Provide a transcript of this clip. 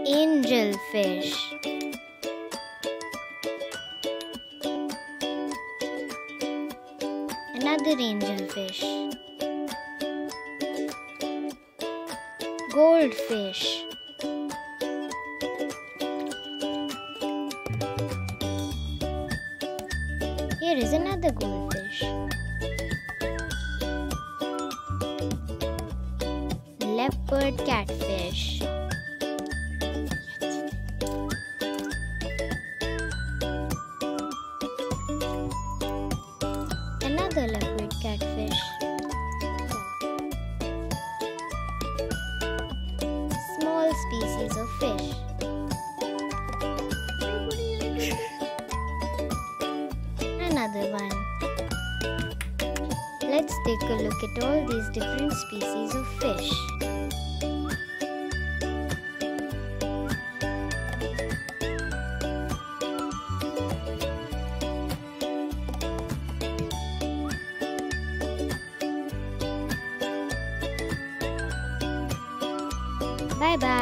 Angelfish. Another angelfish. Goldfish. Here is another goldfish. Leopard catfish. Another leopard catfish. Small species of fish. Another one. Let's take a look at all these different species of fish. Bye bye.